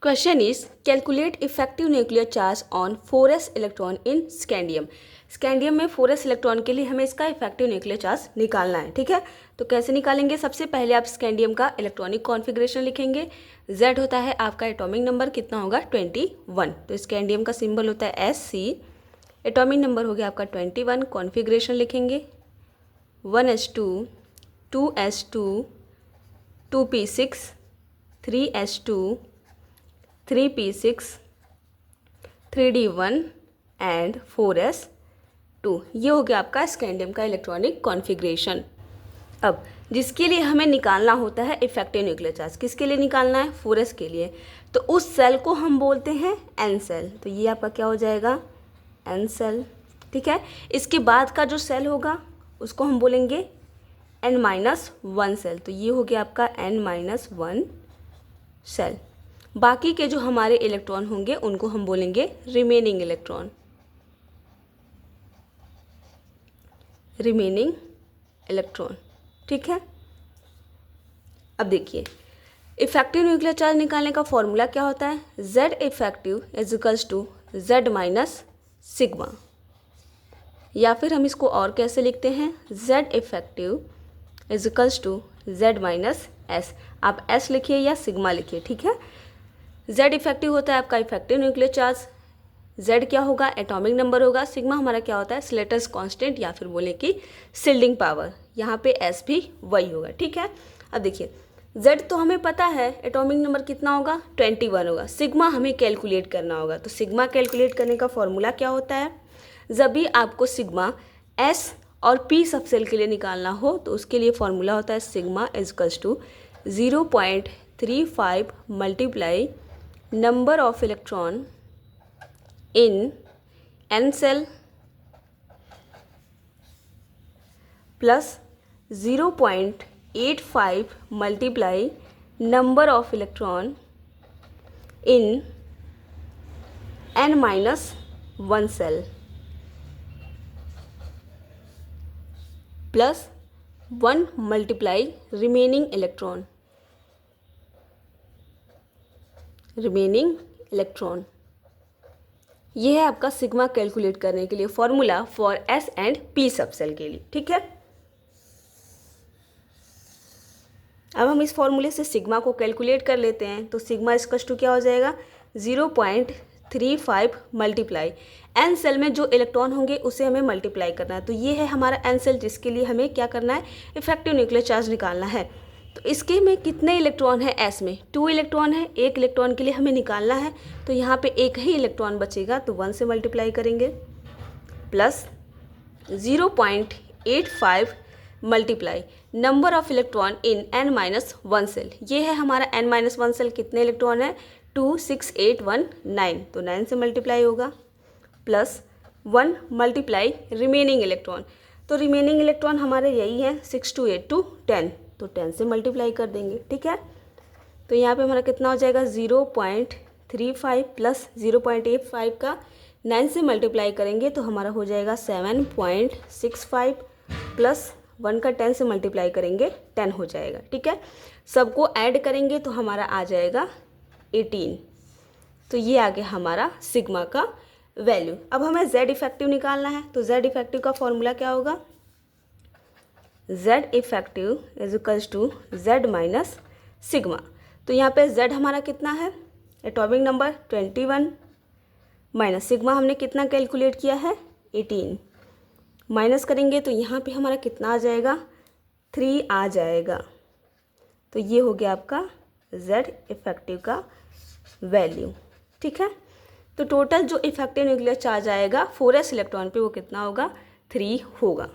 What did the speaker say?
Question is calculate effective nuclear charge on 4s electron in scandium. Scandium में 4s electron के लिए हमें इसका इफेक्टिव न्यूक्लियर चार्ज निकालना है। ठीक है, तो कैसे निकालेंगे? सबसे पहले आप स्कैंडियम का इलेक्ट्रॉनिक कॉन्फ़िगरेशन लिखेंगे। Z होता है आपका एटॉमिक नंबर, कितना होगा 21। तो स्कैंडियम का सिंबल होता है Sc, एटॉमिक नंबर हो गया आपका 21। कॉन्फ़िगरेशन लिखेंगे 1s2 2s2 2p6 3s2 3p6 3d1 and 4s2। ये हो गया आपका स्कैंडियम का इलेक्ट्रॉनिक कॉन्फ़िगरेशन। अब जिसके लिए हमें निकालना होता है इफेक्टिव न्यूक्लियर चार्ज, किसके लिए निकालना है? 4s के लिए। तो उस सेल को हम बोलते हैं n सेल। तो ये आपका क्या हो जाएगा? n shell. ठीक है, इसके बाद का जो सेल होगा उसको हम बोलेंगे n-1 सेल। तो ये हो गया आपका n-1 सेल। बाकी के जो हमारे इलेक्ट्रॉन होंगे उनको हम बोलेंगे रिमेनिंग इलेक्ट्रॉन। Remaining electron. ठीक है, अब देखिए इफेक्टिव न्यूक्लियर चार्ज निकालने का फॉर्मूला क्या होता है? Z effective is equals to Z minus sigma, या फिर हम इसको और कैसे लिखते हैं? Z effective is equals to Z minus S। आप S लिखिए या सिग्मा लिखिए। ठीक है, Z इफेक्टिव होता है आपका इफेक्टिव न्यूक्लियर चार्ज, Z क्या होगा? एटॉमिक नंबर होगा। सिग्मा हमारा क्या होता है? स्लेटर्स कांस्टेंट, या फिर बोले कि शिल्डिंग पावर। यहाँ पे S भी वही होगा। ठीक है, अब देखिए Z तो हमें पता है एटॉमिक नंबर कितना होगा? 21 होगा। सिग्मा हमें कैलकुलेट करना होगा। तो सिग्मा कैलकुलेट करने का फॉर्मूला क्या होता है? जब भी आपको सिग्मा S और P सबसेल के लिए निकालना हो तो उसके लिए फॉर्मूला होता है sigma equals to 0.35 multiply number of electron in n shell plus 0.85 multiply number of electron in n-1 shell plus 1 multiply remaining electron. Remaining electron ये है आपका सिग्मा कैलकुलेट करने के लिए formula for S and P subshell के लिए। ठीक है, अब हम इस फॉर्मूले से सिग्मा को कैलकुलेट कर लेते हैं। तो सिग्मा इक्वल्स टू क्या हो जाएगा? 0.35 मल्टीप्लाई n सेल में जो इलेक्ट्रॉन होंगे उसे हमें मल्टीप्लाई करना है। तो ये है हमारा n सेल जिसके लिए हमें क्या करना है? इफेक्टिव न्यूक्लियर चार्ज निकालना है। तो इसके में कितने इलेक्ट्रॉन है? S में 2 इलेक्ट्रॉन है। एक इलेक्ट्रॉन के लिए हमें निकालना है, तो यहाँ पे एक ही इलेक्ट्रॉन बचेगा, तो 1 से मल्टीप्लाई करेंगे plus 0.85 multiply number of electron in n-1 shell. ये है हमारा n-1 सेल। कितने इलेक्ट्रॉन है? 2 6 8 1 9। तो 9 से मल्टीप्लाई होगा प्लस 1 मल्टीप्लाई रिमेनिंग इलेक्ट्रॉन। तो रिमेनिंग इलेक्ट्रॉन हमारे यही है 6 2 8 2 10। तो 10 से मल्टीप्लाई कर देंगे। ठीक है, तो यहाँ पे हमारा कितना हो जाएगा? 0.35 प्लस 0.85 का 9 से मल्टीप्लाई करेंगे तो हमारा हो जाएगा 7.65 प्लस 1 का 10 से मल्टीप्लाई करेंगे 10 हो जाएगा। ठीक है, सबको ऐड करेंगे तो हमारा आ जाएगा 18। तो ये आ गया हमारा सिग्मा का वैल्यू। अब हमें Z इफेक्टिव निकालना है। तो Z इफेक्टिव का फॉर्मूला क्या होगा? Z effective is equals to Z minus sigma. तो यहाँ पे Z हमारा कितना है? एटॉमिक नंबर 21 माइनस सिग्मा हमने कितना कैलकुलेट किया है? 18। माइनस करेंगे तो यहाँ पे हमारा कितना आ जाएगा? 3 आ जाएगा। तो ये हो गया आपका Z इफेक्टिव का वैल्यू। ठीक है, तो टोटल जो इफेक्टिव न्यूक्लियर चार्ज आएगा 4s इलेक्ट्रॉन पे वो कितना होगा? 3 होगा।